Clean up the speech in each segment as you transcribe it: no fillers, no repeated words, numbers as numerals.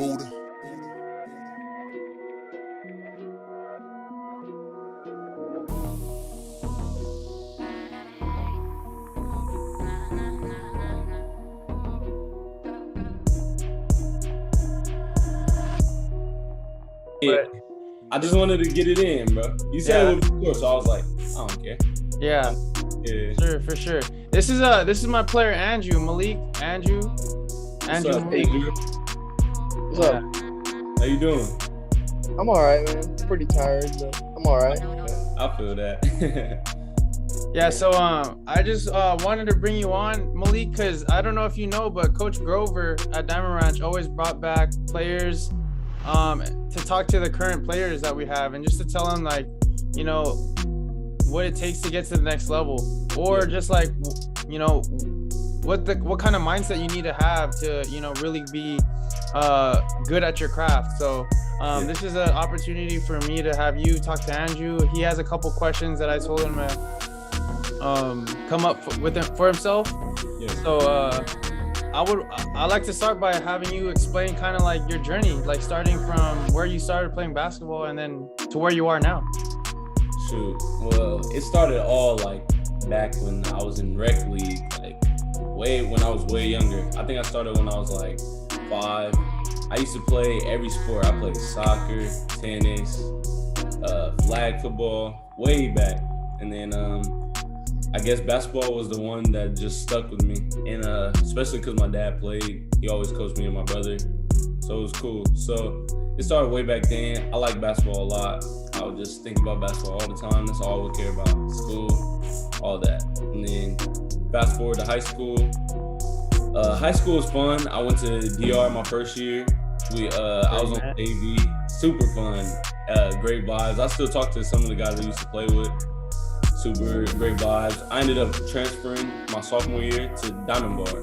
Buddha. Yeah, I just wanted to get it in, bro. You said it would be short, so I was like, I don't care. Yeah. Sure, for sure. This is my player Andrew, Malik, Andrew. What's up, Andrew? What's up? How you doing? I'm all right, man. Pretty tired, but I'm all right. I feel that. Yeah, so I just wanted to bring you on, Malik, because I don't know if you know, but Coach Grover at Diamond Ranch always brought back players to talk to the current players that we have and just to tell them, like, you know, what it takes to get to the next level, or just like, you know, what kind of mindset you need to have to, you know, really be good at your craft. So this is an opportunity for me to have you talk to Andrew. He has a couple questions that I told him to come up for himself. So I'd like to start by having you explain kind of like your journey, like starting from where you started playing basketball and then to where you are now. Shoot, well, it started all like back when I was in rec league, like when I was way younger. I think I started when I was like 5. I used to play every sport. I played soccer, tennis, flag football, way back. And then I guess basketball was the one that just stuck with me. And especially because my dad played, he always coached me and my brother. So it was cool. So it started way back then. I like basketball a lot. I would just think about basketball all the time. That's all I would care about. School, all that. And then fast forward to high school. High school was fun. I went to DR my first year. I was on AV. Super fun. Great vibes. I still talk to some of the guys I used to play with. Super great vibes. I ended up transferring my sophomore year to Diamond Bar.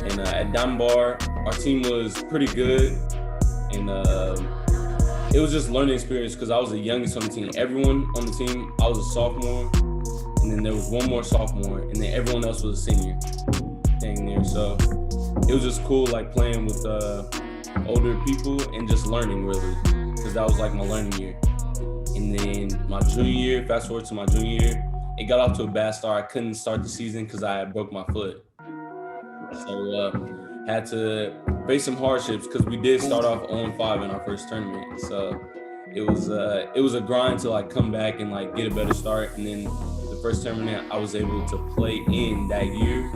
And at Diamond Bar, our team was pretty good. And it was just learning experience because I was the youngest on the team. Everyone on the team, I was a sophomore, and then there was one more sophomore, and then everyone else was a senior. Dang near. So it was just cool, like playing with older people and just learning really, because that was like my learning year. And then my junior year, fast forward to my junior year, it got off to a bad start. I couldn't start the season because I broke my foot. So had to face some hardships because we did start off 0-5 in our first tournament. So it was a grind to like come back and like get a better start. And then the first tournament I was able to play in that year,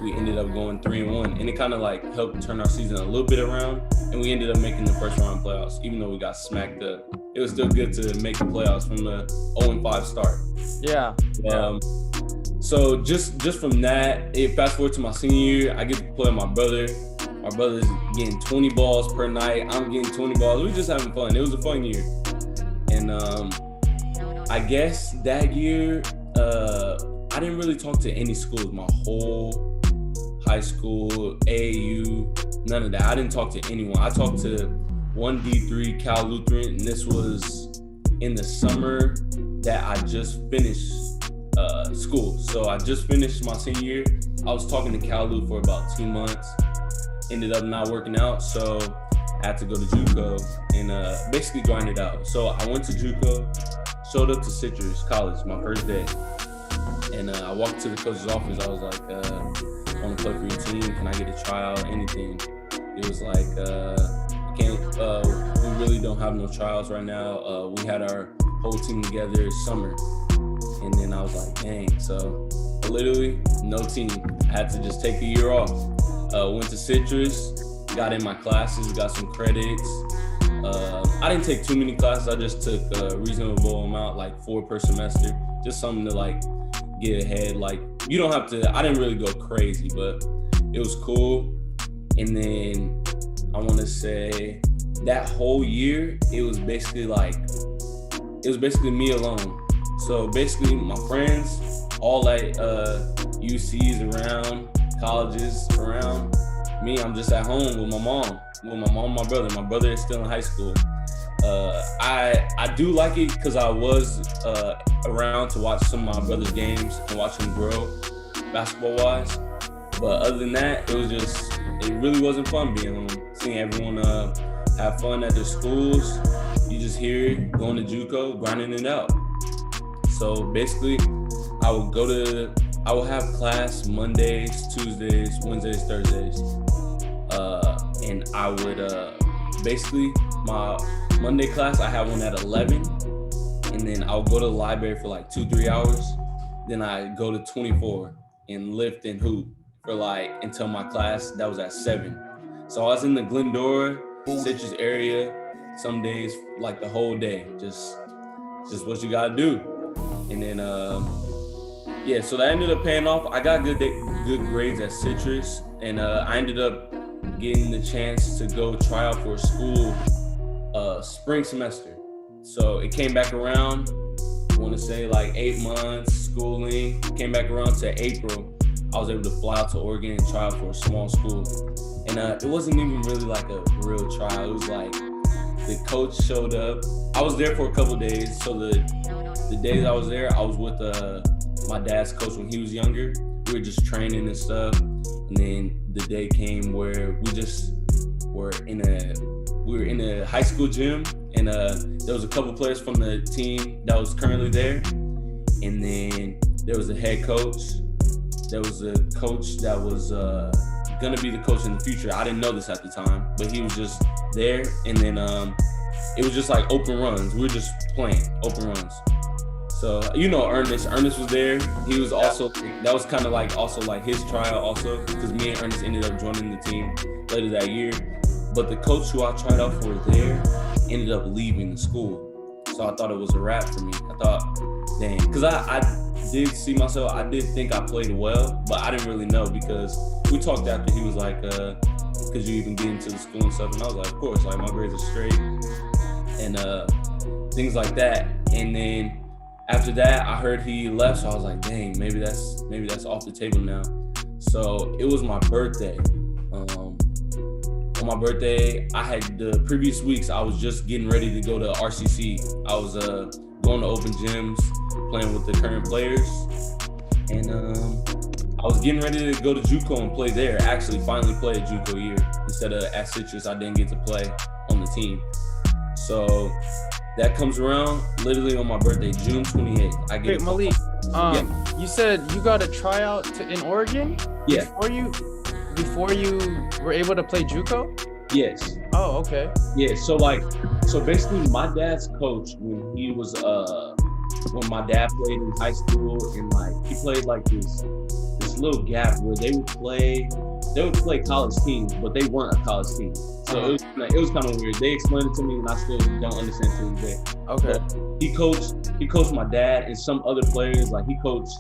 we ended up going 3-1, and it kind of like helped turn our season a little bit around. And we ended up making the first round playoffs, even though we got smacked up. It was still good to make the playoffs from the 0-5 start. Yeah. So just from that, fast forward to my senior year, I get to play with my brother. My brother's getting 20 balls per night. I'm getting 20 balls. We were just having fun. It was a fun year. And I guess that year, I didn't really talk to any schools. My whole high school, AAU, none of that. I didn't talk to anyone. I talked to one D3, Cal Lutheran, and this was in the summer that I just finished school. So I just finished my senior year. I was talking to Cal Lu for about 2 months. Ended up not working out, so I had to go to JUCO and basically grind it out. So I went to JUCO, showed up to Citrus College my first day, and I walked to the coach's office. I was like, I want to play for your team. Can I get a tryout? Anything. It was like, we really don't have no trials right now. We had our whole team together summer. And then I was like, dang. So literally no team. I had to just take a year off. Went to Citrus, got in my classes, got some credits. I didn't take too many classes. I just took a reasonable amount, like 4 per semester. Just something to like get ahead. Like you don't have to, I didn't really go crazy, but it was cool. And then I want to say that whole year, it was basically me alone. So basically my friends, all like UCs around, colleges around. Me, I'm just at home with my mom, my brother. My brother is still in high school. I do like it because I was around to watch some of my brother's games and watch him grow basketball wise. But other than that, it was it really wasn't fun being home. Seeing everyone have fun at their schools, you just hear it, going to JUCO, grinding it out. So basically, I would have class Mondays, Tuesdays, Wednesdays, Thursdays. And I would, basically, my Monday class, I had one at 11. And then I would go to the library for like 2-3 hours. Then I go to 24 and lift and hoop for like until my class, that was at 7. So I was in the Glendora, Citrus area, some days, like the whole day, just what you gotta do. And then, yeah, so that ended up paying off. I got good grades at Citrus, and I ended up getting the chance to go try out for a school spring semester. So it came back around, I want to say like 8 months schooling, came back around to April. I was able to fly out to Oregon and try out for a small school. And it wasn't even really like a real trial. It was like the coach showed up. I was there for a couple of days. So the days I was there, I was with my dad's coach when he was younger. We were just training and stuff. And then the day came where we just were in a high school gym, and there was a couple players from the team that was currently there. And then there was a head coach. There was a coach that was gonna be the coach in the future. I didn't know this at the time, but he was just there. And then it was just like open runs. We were just playing open runs. So, Ernest was there. He was also, that was kind of like also like his trial also, because me and Ernest ended up joining the team later that year. But the coach who I tried out for there ended up leaving the school. So I thought it was a wrap for me. I thought, dang, because I did see myself, I did think I played well, but I didn't really know, because we talked after. He was like, could you even get into the school and stuff? And I was like, of course, like my grades are straight and things like that. And then after that, I heard he left, so I was like, dang, maybe that's off the table now. So it was my birthday. On my birthday, I had the previous weeks, I was just getting ready to go to RCC. I was going to open gyms, playing with the current players. And I was getting ready to go to JUCO and play there. Actually, finally play a JUCO year. Instead of at Citrus, I didn't get to play on the team. So that comes around literally on my birthday, June 28th. I get Malik, you said you got a tryout in Oregon? Yeah. Before you were able to play JUCO? Yes. Oh, okay. Yeah, so basically my dad's coach, when he was when my dad played in high school, and like he played like this little gap where they would play college teams, but they weren't a college team. So it was kind of weird. They explained it to me, and I still don't understand to this day. Okay. But he coached my dad and some other players. Like he coached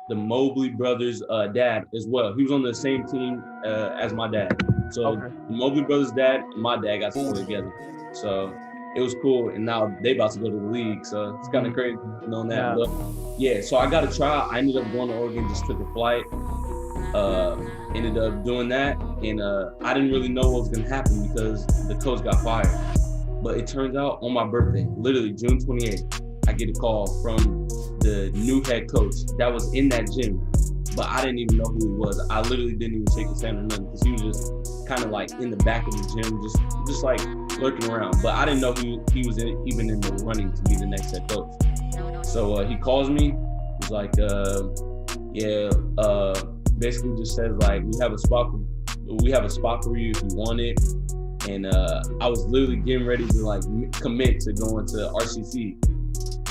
the Mobley brothers' dad as well. He was on the same team as my dad. So the Mobley brothers' dad and my dad got to play together. So it was cool. And now they about to go to the league. So it's kind of crazy knowing that. Yeah. But yeah, so I got a tryout. I ended up going to Oregon, just took a flight. Ended up doing that. And I didn't really know what was going to happen because the coach got fired. But it turns out on my birthday, literally June 28th, I get a call from the new head coach that was in that gym, but I didn't even know who he was. I literally didn't even shake his hand or nothing, because he was just kind of like in the back of the gym, just like lurking around. But I didn't know he was even in the running to be the next head coach. So he calls me. He's like, basically just says like, we have a spot for you if you want it. And I was literally getting ready to like commit to going to RCC.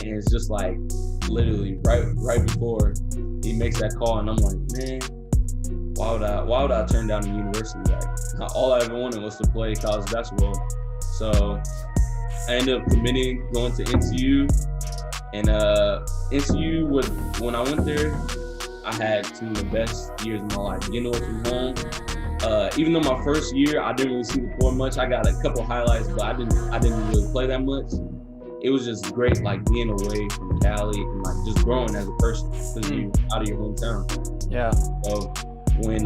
And it's just like literally right before he makes that call, and I'm like, man, why would I turn down the university? Like, all I ever wanted was to play college basketball. So I ended up committing, going to NCU, and NCU was, when I went there, I had some of the best years of my life. Getting away from home. Even though my first year I didn't really see the floor much, I got a couple highlights, but I didn't really play that much. It was just great, like being away from Cali and like just growing as a person, because you're out of your hometown. Yeah. So when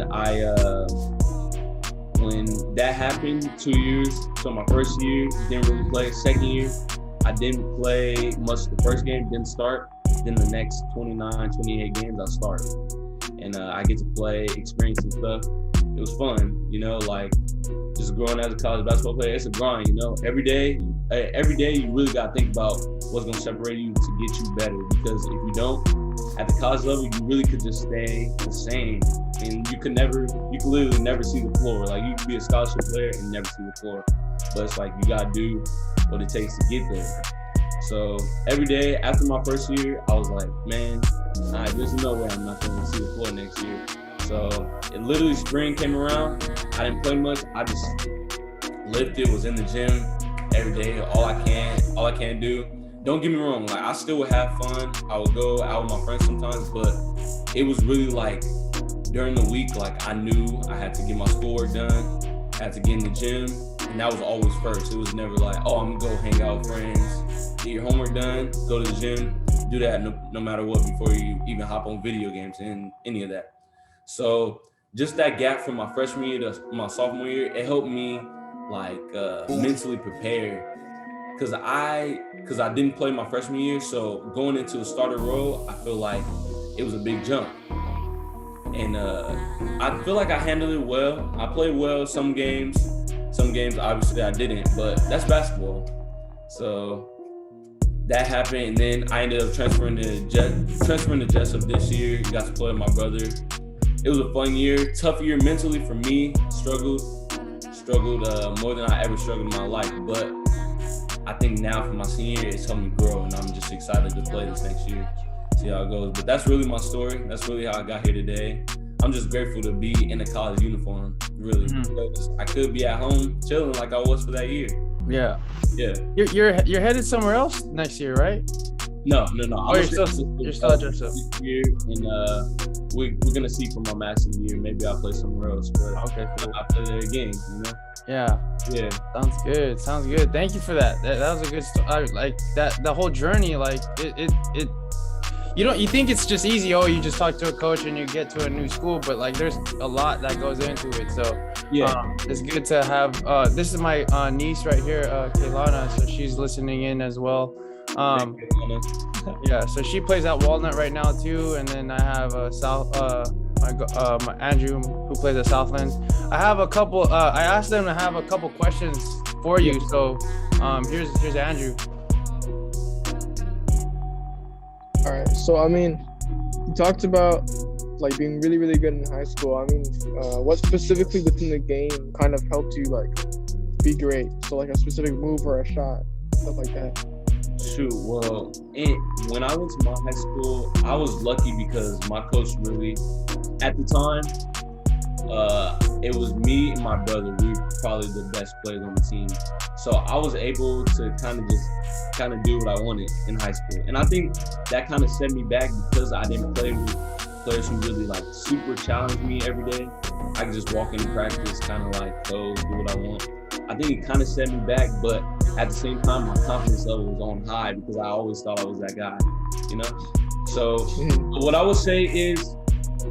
that happened, 2 years, so my first year didn't really play. Second year, I didn't play much. The first game didn't start. Then the next 29, 28 games I started, and I get to play, experience some stuff. It was fun, you know, like just growing as a college basketball player. It's a grind, you know. Every day you really got to think about what's going to separate you to get you better. Because if you don't, at the college level, you really could just stay the same, and you could literally never see the floor. Like you could be a scholarship player and never see the floor, but it's like you got to do what it takes to get there. So every day after my first year, I was like, man, there's no way I'm not going to see the floor next year. So it literally spring came around. I didn't play much. I just lifted, was in the gym every day, all I can do. Don't get me wrong, like I still would have fun. I would go out with my friends sometimes, but it was really like during the week, like I knew I had to get my schoolwork done, I had to get in the gym, and that was always first. It was never like, oh, I'm gonna go hang out with friends, get your homework done, go to the gym, do that no matter what before you even hop on video games and any of that. So just that gap from my freshman year to my sophomore year, it helped me like mentally prepare. Cause I didn't play my freshman year, so going into a starter role, I feel like it was a big jump. And I feel like I handled it well. I played well some games obviously I didn't, but that's basketball. So that happened, and then I ended up transferring to Jessup this year. Got to play with my brother. It was a fun year, tough year mentally for me. Struggled more than I ever struggled in my life, but I think now for my senior year, it's helped me grow, and I'm just excited to play this next year, see how it goes. But that's really my story. That's really how I got here today. I'm just grateful to be in a college uniform, really. Because I could be at home chilling like I was for that year. Yeah. Yeah. You're headed somewhere else next year, right? No. Oh, you're still at Jessup. This year, and we're gonna see for my master's year. Maybe I'll play somewhere else, but Okay, cool. I'll play there again, you know. Yeah. Yeah. Sounds good. Thank you for that. That was a good story. Like that, the whole journey, like it. You think it's just easy. Oh, you just talk to a coach and you get to a new school, but like there's a lot that goes into it. So Yeah. it's good to have. This is my niece right here, Kaylana. So she's listening in as well. Yeah. So she plays at Walnut right now too, and then I have my Andrew who plays at Southland. I have a couple. I asked them to have a couple questions for you. So here's Andrew. All right. So I mean, you talked about like being really, really good in high school. I mean, what specifically within the game kind of helped you like be great? So like a specific move or a shot, stuff like that. Shoot, well, when I went to my high school, I was lucky because my coach really, at the time, it was me and my brother. We were probably the best players on the team. So I was able to kind of do what I wanted in high school. And I think that kind of set me back because I didn't play with players who really like super challenged me every day. I could just walk into practice, kind of like go do what I want. I think it kind of set me back, but at the same time, my confidence level was on high because I always thought I was that guy, you know? So what I would say is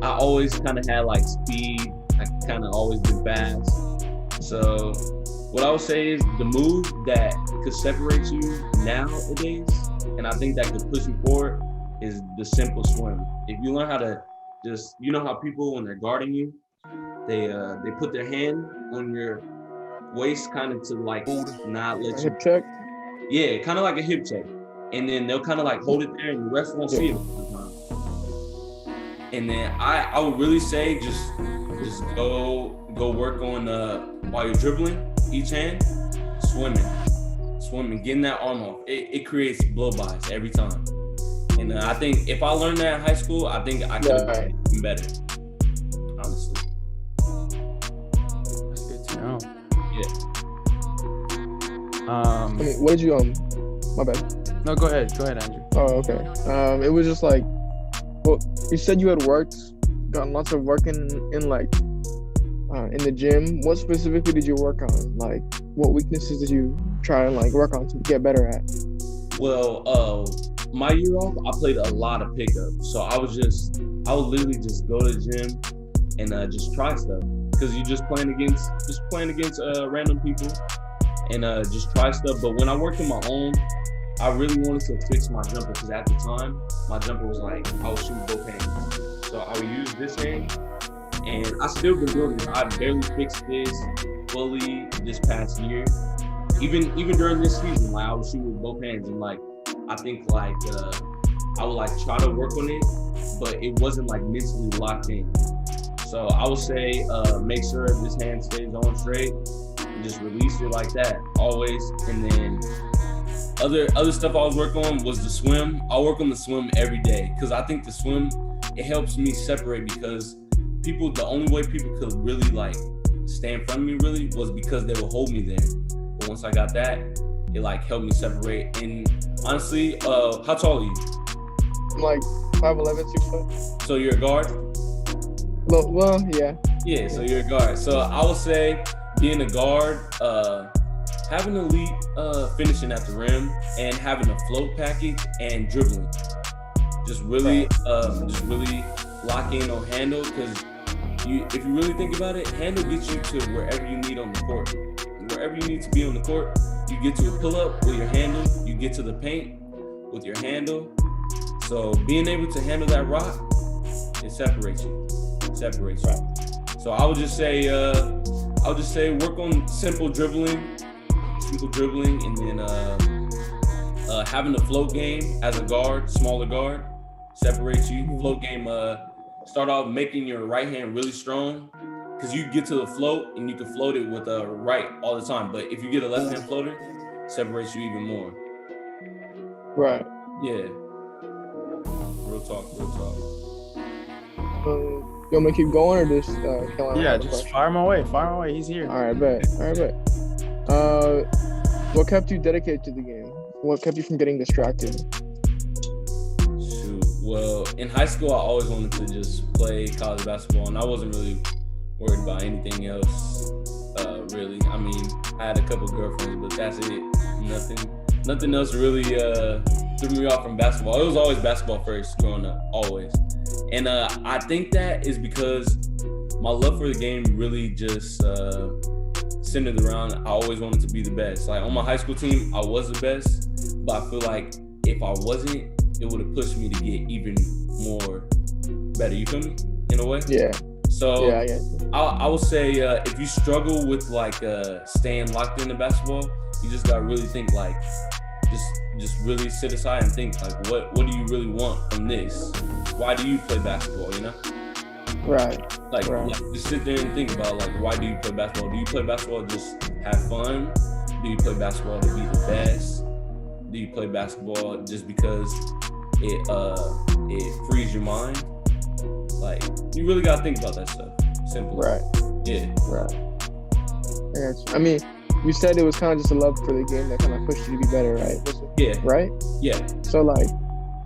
I always kind of had like speed. I kind of always been fast. So what I would say is the move that could separate you nowadays, and I think that could push you forward, is the simple swim. If you learn how to just, you know how people, when they're guarding you, they put their hand on your waist kind of to like not let you. Hip check? Yeah, kind of like a hip check. And then they'll kind of like hold it there and the rest won't see it. And then I would really say just go work on while you're dribbling each hand, swimming, getting that arm off. It creates blow-bys every time. And I think if I learned that in high school, I think I could have been better, honestly. That's good to know. Yeah. I mean, what did you my bad. No, go ahead, Andrew. Oh, okay. It was just like, well, you said you had gotten lots of work in the gym. What specifically did you work on? Like, what weaknesses did you try and like work on to get better at? Well, my year off, I played a lot of pickup. So I would literally just go to the gym and just try stuff. Because you're just playing against random people and just try stuff. But when I worked on my own, I really wanted to fix my jumper because at the time, my jumper was like, I was shooting both hands. So I would use this hand And I still been doing this. I barely fixed this fully this past year. Even during this season, like I was shooting with both hands, and like I think like I would like try to work on it, but it wasn't like mentally locked in. So I would say make sure this hand stays on straight and just release it like that always. And then other stuff I was working on was the swim. I work on the swim every day because I think the swim, it helps me separate, because the only way people could really like stay in front of me really was because they would hold me there. But once I got that, it like helped me separate. And honestly, how tall are you? I'm like 5'11", 6 foot. So you're a guard? Well, yeah. Yeah, so you're a guard. So I would say being a guard, having elite finishing at the rim and having a float package and dribbling. Just really lock in on handle, because if you really think about it, handle gets you to wherever you need on the court. Wherever you need to be on the court, you get to a pull-up with your handle, you get to the paint with your handle. So being able to handle that rock, it separates you. So I would just say work on simple dribbling, and then having a float game as a guard, smaller guard, separates you. Float game, start off making your right hand really strong, because you get to the float and you can float it with a right all the time. But if you get a left hand floater, it separates you even more. Right. Yeah. Real talk. You want me to keep going or just Carolina? Yeah, just fire him away. He's here. All right, bet. What kept you dedicated to the game? What kept you from getting distracted? Shoot. Well, in high school, I always wanted to just play college basketball, and I wasn't really worried about anything else, really. I mean, I had a couple girlfriends, but that's it. Nothing else really threw me off from basketball. It was always basketball first growing up, always. And I think that is because my love for the game really just centered around I always wanted to be the best. Like on my high school team, I was the best, but I feel like if I wasn't, it would have pushed me to get even more better. You feel me? In a way? Yeah. So yeah, I guess. I would say if you struggle with like staying locked into basketball, you just gotta really think like, just really sit aside and think like, what do you really want from this? Why do you play basketball? You know? Right. Like just sit there and think about like, why do you play basketball? Do you play basketball to just have fun? Do you play basketball to be the best? Do you play basketball just because it frees your mind? Like, you really gotta think about that stuff. Simple. Right. Yeah. Right. I mean, you said it was kind of just a love for the game that kind of pushed you to be better, right? Yeah. Right? Yeah. So, like,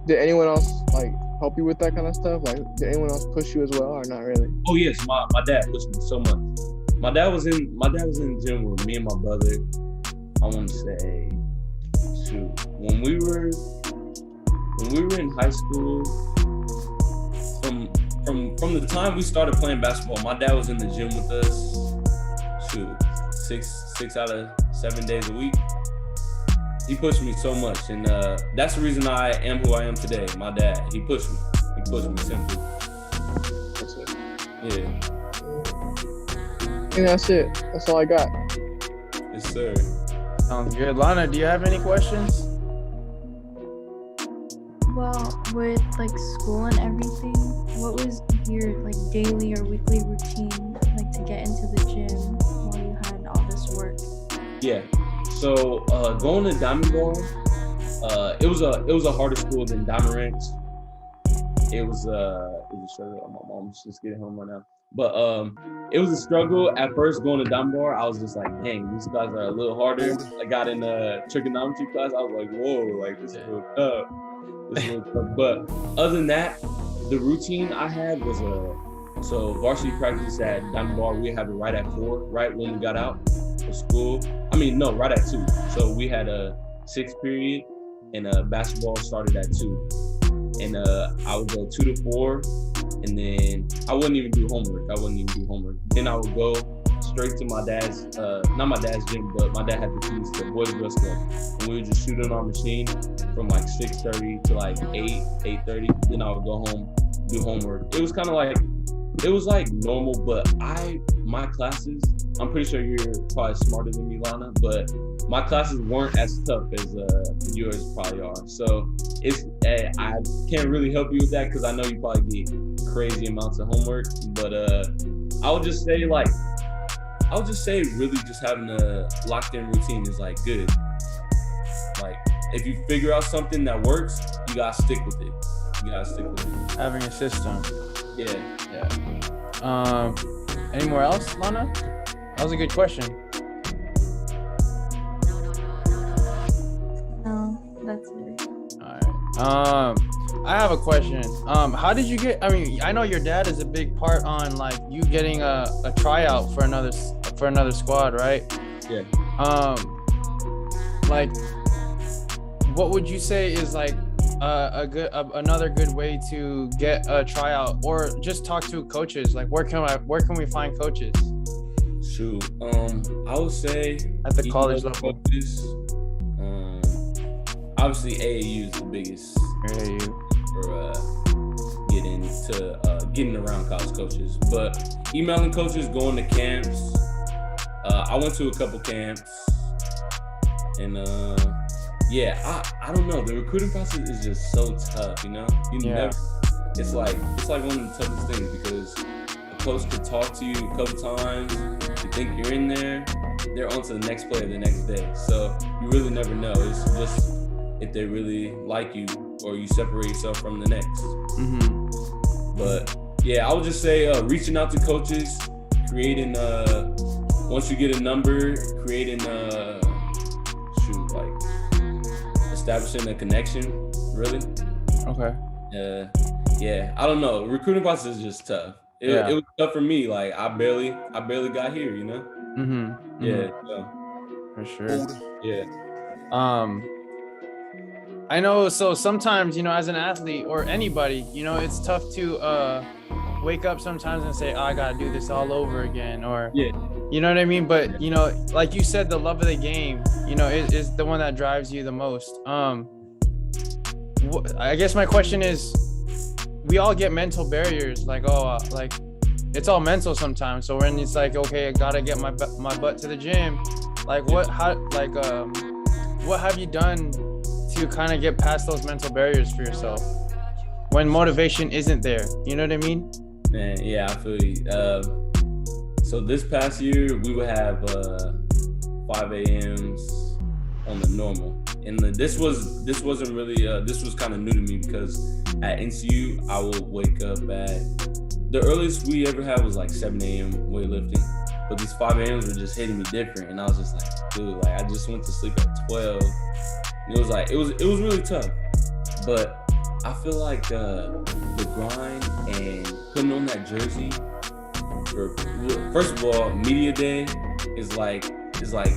did anyone else, like, help you with that kind of stuff? Like, did anyone else push you as well, or not really? Oh, yes. My dad pushed me so much. My dad was in the gym with me and my brother. I want to say, shoot, when we were in high school, from the time we started playing basketball, my dad was in the gym with us. Shoot, six out of 7 days a week. He pushed me so much, and that's the reason I am who I am today. My dad, he pushed me simply. That's it. Yeah. And that's it. That's all I got. Yes, sir. Sounds good. Lana, do you have any questions? Well, with like school and everything, what was your like daily or weekly routine like to get into the gym while you had all this work? Yeah. So going to Diamond Bar, it was a harder school than Diamond Ranch. It was a struggle. My mom's just getting home right now. But it was a struggle at first going to Diamond Bar. I was just like, dang, these guys are a little harder. I got in a trigonometry class. I was like, whoa, like this is real tough. But other than that, the routine I had was so varsity practice at Diamond Bar, we have it right at 4, right when we got out of school. I mean, no, right at 2. So we had a 6th period, and basketball started at 2. And I would go 2 to 4, and then I wouldn't even do homework. Then I would go straight to my dad's, not my dad's gym, but my dad had the keys to Boys and Girls Club. And we would just shoot on our machine from like 6:30 to like 8:30. Then I would go home, do homework. It was kind of like it was like normal, but my classes, I'm pretty sure you're probably smarter than me, Lana, but my classes weren't as tough as yours probably are. So I can't really help you with that because I know you probably get crazy amounts of homework. But I would just say really just having a locked in routine is like good. Like if you figure out something that works, you gotta stick with it. Having a system. Yeah. Any more else, Lana? That was a good question. No, that's it. All right. I have a question. How did you get? I mean, I know your dad is a big part on like you getting a tryout for another squad, right? Yeah. Like, what would you say is like another good way to get a tryout, or just talk to coaches? Like, where can we find coaches? Shoot. I would say at the college level. Coaches, obviously AAU is the biggest for getting around college coaches. But emailing coaches, going to camps. I went to a couple camps, and I don't know. The recruiting process is just so tough, you know. It's like one of the toughest things because a coach could talk to you a couple times. You think you're in there, they're on to the next player the next day. So you really never know. It's just if they really like you or you separate yourself from the next. Mm-hmm. But yeah, I would just say reaching out to coaches, creating once you get a number, creating establishing a connection, really. Okay. Yeah, I don't know. Recruiting process is just tough. It was tough for me. Like I barely got here, you know. Mm-hmm. Yeah. For sure. Yeah. I know. So sometimes, you know, as an athlete or anybody, you know, it's tough to wake up sometimes and say, oh, I gotta do this all over again, or you know what I mean? But you know, like you said, the love of the game, you know, is the one that drives you the most. I guess my question is, we all get mental barriers, like like it's all mental sometimes. So when it's like, okay, I gotta get my butt to the gym, like what have you done to kind of get past those mental barriers for yourself when motivation isn't there? You know what I mean? Man, yeah, I feel you. So this past year, we would have 5 a.m.s on the normal, and this wasn't really this was kind of new to me because at NCU I would wake up at the earliest we ever had was like 7 a.m. weightlifting, but these 5 a.m.s were just hitting me different, and I was just like, dude, like I just went to sleep at 12. And it was like it was really tough, but I feel like the grind and putting on that jersey. First of all, media day is like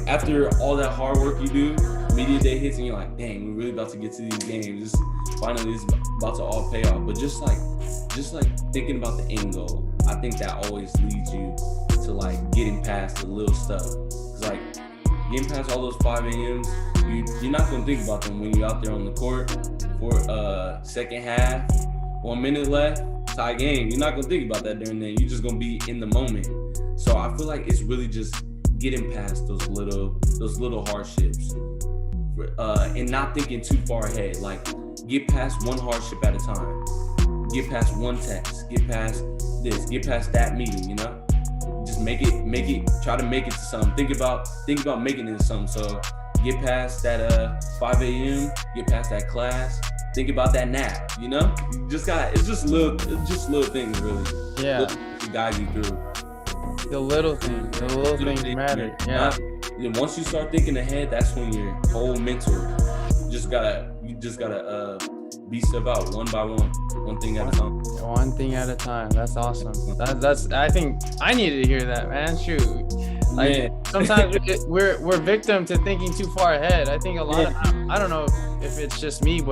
after all that hard work you do, media day hits and you're like, dang, we're really about to get to these games. Finally, it's about to all pay off. But just like thinking about the end goal, I think that always leads you to like getting past the little stuff. Cause like getting past all those 5 a.m.s, you're not gonna think about them when you're out there on the court for second half, 1 minute left. Tie game. You're not gonna think about that during then. You're just gonna be in the moment. So I feel like it's really just getting past those little hardships, and not thinking too far ahead. Like get past one hardship at a time. Get past one text. Get past this. Get past that meeting. You know, just make it. Try to make it to something. Think about making it to something. So get past that 5 a.m. Get past that class. Think about that nap, you know? You just got it's just little things really. Yeah. To guide you through. The little things matter. Yeah. Once you start thinking ahead, that's when your whole mental you just gotta be step out one by one thing at a time. One thing at a time. That's awesome. That's I think I needed to hear that, man. Shoot. Like sometimes we're victim to thinking too far ahead. I think a lot of times, I don't know if it's just me,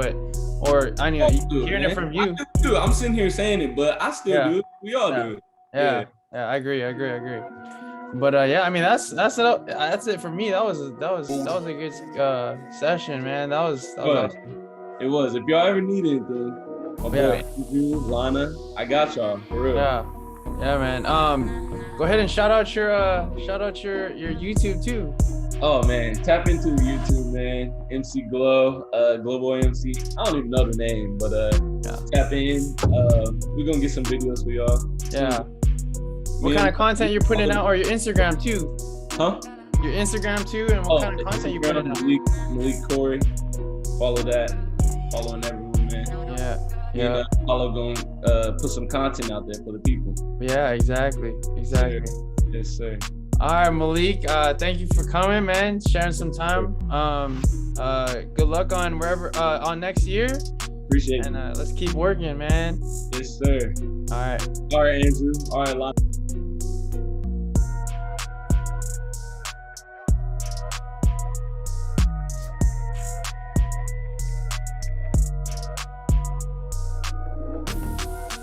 or I know hearing it from you. I'm sitting here saying it, but I still do it. We all do it. Yeah, I agree. But I mean that's it for me. That was a good session, man. That was awesome. It was. If y'all ever need anything, my boy Andrew, Lana, I got y'all for real. Yeah. Yeah, man. Go ahead and shout out your YouTube too. Oh man, tap into YouTube, man. MC Glow, Global MC. I don't even know the name, but tap in. We're gonna get some videos for y'all. Yeah. What kind of content you're putting out, or your Instagram too? Huh? Your Instagram too, and what kind of content you putting out? Malik Corey. Follow that. Following everyone, man. Yeah. Follow going put some content out there for the people. Yeah, exactly. Yes, sir. All right, Malik. Thank you for coming, man. Sharing some time. Good luck on wherever on next year. Appreciate it. And let's keep working, man. Yes, sir. All right. All right, Andrew. All right,